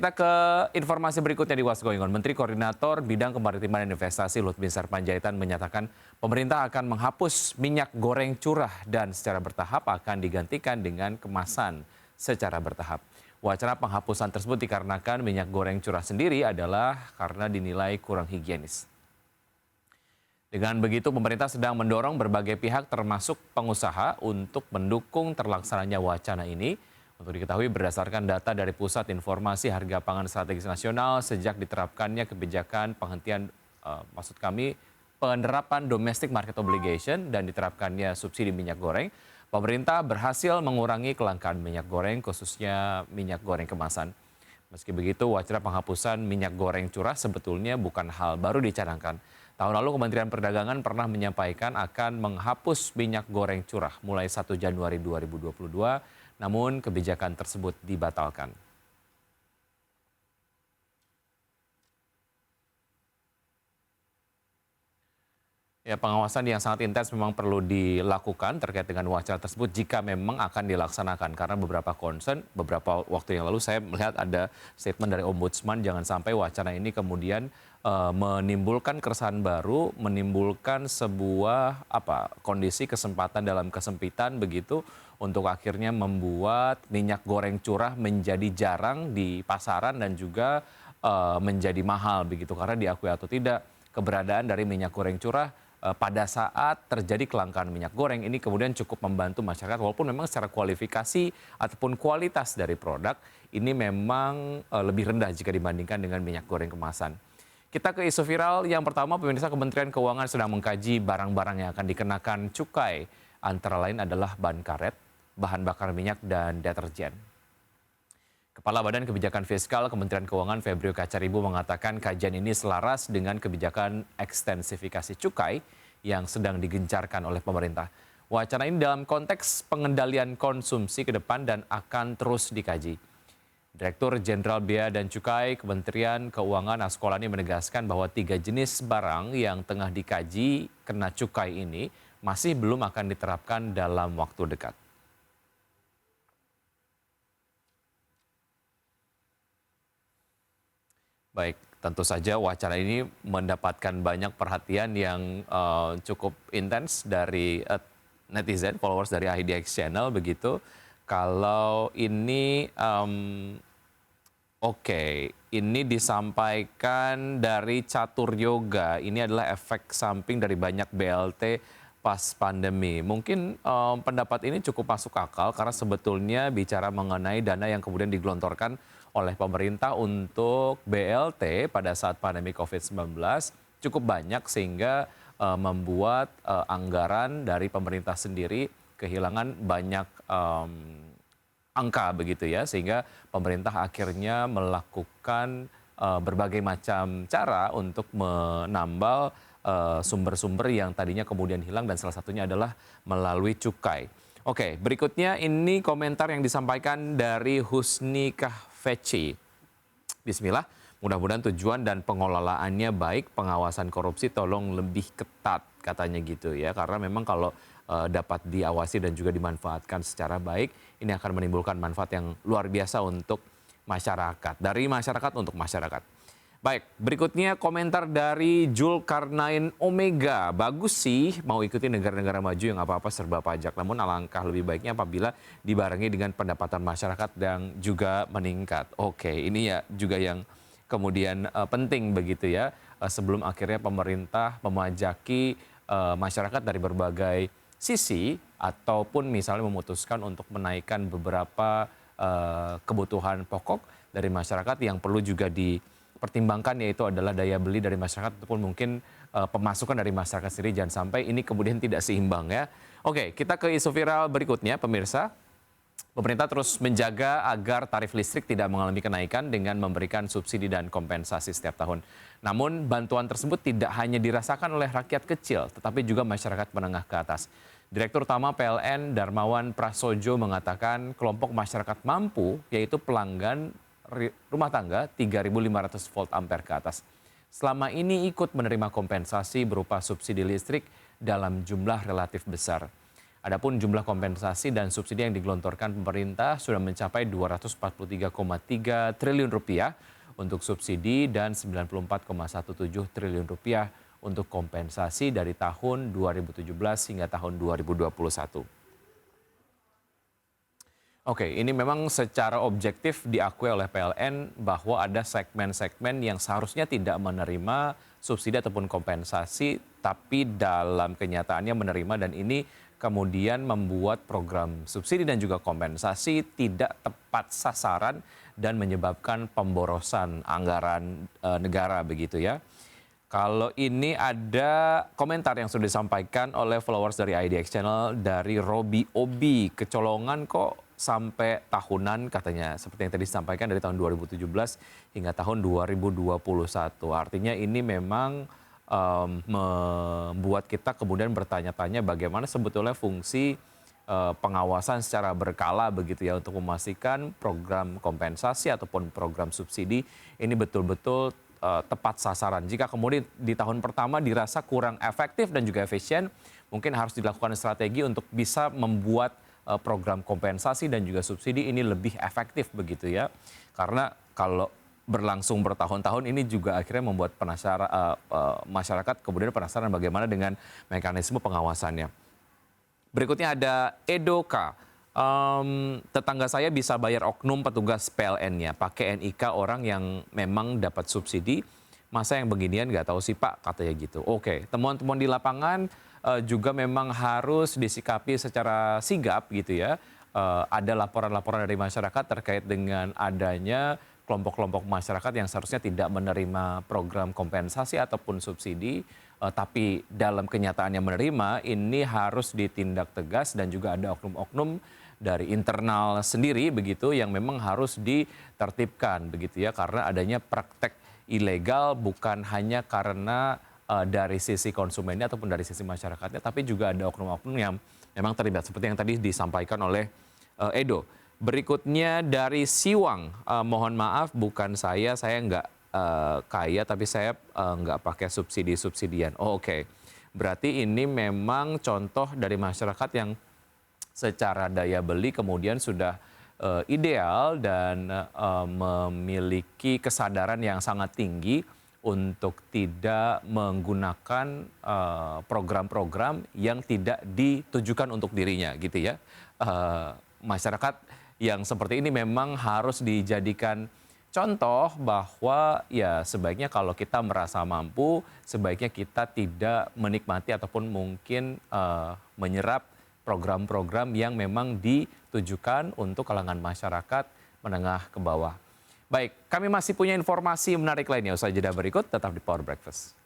Kita ke informasi berikutnya di What's Going On. Menteri Koordinator Bidang Kemaritiman dan Investasi Lut Binsar Panjaitan menyatakan pemerintah akan menghapus minyak goreng curah dan secara bertahap akan digantikan dengan kemasan secara bertahap. Wacana penghapusan tersebut dikarenakan minyak goreng curah sendiri adalah karena dinilai kurang higienis. Dengan begitu, pemerintah sedang mendorong berbagai pihak termasuk pengusaha untuk mendukung terlaksananya wacana ini. Untuk diketahui berdasarkan data dari Pusat Informasi Harga Pangan Strategis Nasional sejak diterapkannya kebijakan penghentian, penerapan domestic market obligation dan diterapkannya subsidi minyak goreng, pemerintah berhasil mengurangi kelangkaan minyak goreng khususnya minyak goreng kemasan. Meski begitu, wacana penghapusan minyak goreng curah sebetulnya bukan hal baru dicanangkan. Tahun lalu Kementerian Perdagangan pernah menyampaikan akan menghapus minyak goreng curah mulai 1 Januari 2022, namun kebijakan tersebut dibatalkan. Ya, pengawasan yang sangat intens memang perlu dilakukan terkait dengan wacana tersebut jika memang akan dilaksanakan. Karena beberapa concern, beberapa waktu yang lalu saya melihat ada statement dari Ombudsman jangan sampai wacana ini kemudian menimbulkan keresahan baru, menimbulkan sebuah kondisi kesempatan dalam kesempitan begitu untuk akhirnya membuat minyak goreng curah menjadi jarang di pasaran dan juga menjadi mahal begitu. Karena diakui atau tidak keberadaan dari minyak goreng curah pada saat terjadi kelangkaan minyak goreng ini kemudian cukup membantu masyarakat walaupun memang secara kualifikasi ataupun kualitas dari produk ini memang lebih rendah jika dibandingkan dengan minyak goreng kemasan. Kita ke isu viral yang pertama, pemirsa, Kementerian Keuangan sedang mengkaji barang-barang yang akan dikenakan cukai, antara lain adalah ban karet, bahan bakar minyak, dan deterjen. Kepala Badan Kebijakan Fiskal Kementerian Keuangan Febrio Kacaribu mengatakan kajian ini selaras dengan kebijakan ekstensifikasi cukai yang sedang digencarkan oleh pemerintah. Wacana ini dalam konteks pengendalian konsumsi ke depan dan akan terus dikaji. Direktur Jenderal Bea dan Cukai Kementerian Keuangan Askolani menegaskan bahwa 3 jenis barang yang tengah dikaji kena cukai ini masih belum akan diterapkan dalam waktu dekat. Baik, tentu saja wacana ini mendapatkan banyak perhatian yang cukup intens dari netizen, followers dari IDX Channel begitu. Kalau ini ini disampaikan dari Catur Yoga. Ini adalah efek samping dari banyak BLT pas pandemi. Mungkin pendapat ini cukup masuk akal karena sebetulnya bicara mengenai dana yang kemudian digelontorkan oleh pemerintah untuk BLT pada saat pandemi COVID-19 cukup banyak sehingga membuat anggaran dari pemerintah sendiri kehilangan banyak angka begitu ya, sehingga pemerintah akhirnya melakukan berbagai macam cara untuk menambal sumber-sumber yang tadinya kemudian hilang dan salah satunya adalah melalui cukai. Oke, berikutnya ini komentar yang disampaikan dari Husni Kahfeci. Bismillah, mudah-mudahan tujuan dan pengelolaannya baik, pengawasan korupsi tolong lebih ketat katanya gitu ya. Karena memang kalau dapat diawasi dan juga dimanfaatkan secara baik, ini akan menimbulkan manfaat yang luar biasa untuk masyarakat. Dari masyarakat untuk masyarakat. Baik, berikutnya komentar dari Julkarnain Omega. Bagus sih mau ikuti negara-negara maju yang apa-apa serba pajak. Namun alangkah lebih baiknya apabila dibarengi dengan pendapatan masyarakat yang juga meningkat. Oke, ini ya juga yang kemudian penting begitu ya. Sebelum akhirnya pemerintah memajaki masyarakat dari berbagai sisi ataupun misalnya memutuskan untuk menaikkan beberapa kebutuhan pokok dari masyarakat yang perlu juga dipertimbangkan, yaitu adalah daya beli dari masyarakat ataupun mungkin pemasukan dari masyarakat sendiri. Jangan sampai ini kemudian tidak seimbang ya. Oke, kita ke isu viral berikutnya pemirsa. Pemerintah terus menjaga agar tarif listrik tidak mengalami kenaikan dengan memberikan subsidi dan kompensasi setiap tahun. Namun bantuan tersebut tidak hanya dirasakan oleh rakyat kecil, tetapi juga masyarakat menengah ke atas. Direktur Utama PLN Darmawan Prasojo mengatakan kelompok masyarakat mampu, yaitu pelanggan rumah tangga 3.500 volt ampere ke atas, selama ini ikut menerima kompensasi berupa subsidi listrik dalam jumlah relatif besar. Adapun jumlah kompensasi dan subsidi yang digelontorkan pemerintah sudah mencapai 243,3 triliun rupiah untuk subsidi dan 94,17 triliun rupiah untuk kompensasi dari tahun 2017 hingga tahun 2021. Oke, ini memang secara objektif diakui oleh PLN bahwa ada segmen-segmen yang seharusnya tidak menerima subsidi ataupun kompensasi, tapi dalam kenyataannya menerima, dan ini kemudian membuat program subsidi dan juga kompensasi tidak tepat sasaran dan menyebabkan pemborosan anggaran negara begitu ya. Kalau ini ada komentar yang sudah disampaikan oleh followers dari IDX Channel dari Robi Obi. Kecolongan kok sampai tahunan katanya. Seperti yang tadi disampaikan dari tahun 2017 hingga tahun 2021. Artinya ini memang membuat kita kemudian bertanya-tanya bagaimana sebetulnya fungsi pengawasan secara berkala begitu ya untuk memastikan program kompensasi ataupun program subsidi ini betul-betul tepat sasaran. Jika kemudian di tahun pertama dirasa kurang efektif dan juga efisien, mungkin harus dilakukan strategi untuk bisa membuat program kompensasi dan juga subsidi ini lebih efektif begitu ya. Karena kalau berlangsung bertahun-tahun ini juga akhirnya membuat masyarakat kemudian penasaran bagaimana dengan mekanisme pengawasannya. Berikutnya ada Edoka. Tetangga saya bisa bayar oknum petugas PLN-nya, pakai NIK orang yang memang dapat subsidi. Masa yang beginian nggak tahu sih Pak, katanya gitu. Oke, temuan-temuan di lapangan juga memang harus disikapi secara sigap gitu ya. Ada laporan-laporan dari masyarakat terkait dengan adanya kelompok-kelompok masyarakat yang seharusnya tidak menerima program kompensasi ataupun subsidi, tapi dalam kenyataannya menerima, ini harus ditindak tegas dan juga ada oknum-oknum dari internal sendiri begitu yang memang harus ditertibkan begitu ya, karena adanya praktek ilegal bukan hanya karena dari sisi konsumennya ataupun dari sisi masyarakatnya, tapi juga ada oknum-oknum yang memang terlibat seperti yang tadi disampaikan oleh Edo. Berikutnya dari Siwang, mohon maaf bukan saya nggak kaya tapi saya nggak pakai subsidi-subsidian. Oh, oke. Berarti ini memang contoh dari masyarakat yang secara daya beli kemudian sudah ideal dan memiliki kesadaran yang sangat tinggi untuk tidak menggunakan program-program yang tidak ditujukan untuk dirinya gitu ya. Masyarakat yang seperti ini memang harus dijadikan contoh bahwa ya sebaiknya kalau kita merasa mampu, sebaiknya kita tidak menikmati ataupun mungkin menyerap program-program yang memang ditujukan untuk kalangan masyarakat menengah ke bawah. Baik, kami masih punya informasi menarik lainnya. Usai jeda berikut, tetap di Power Breakfast.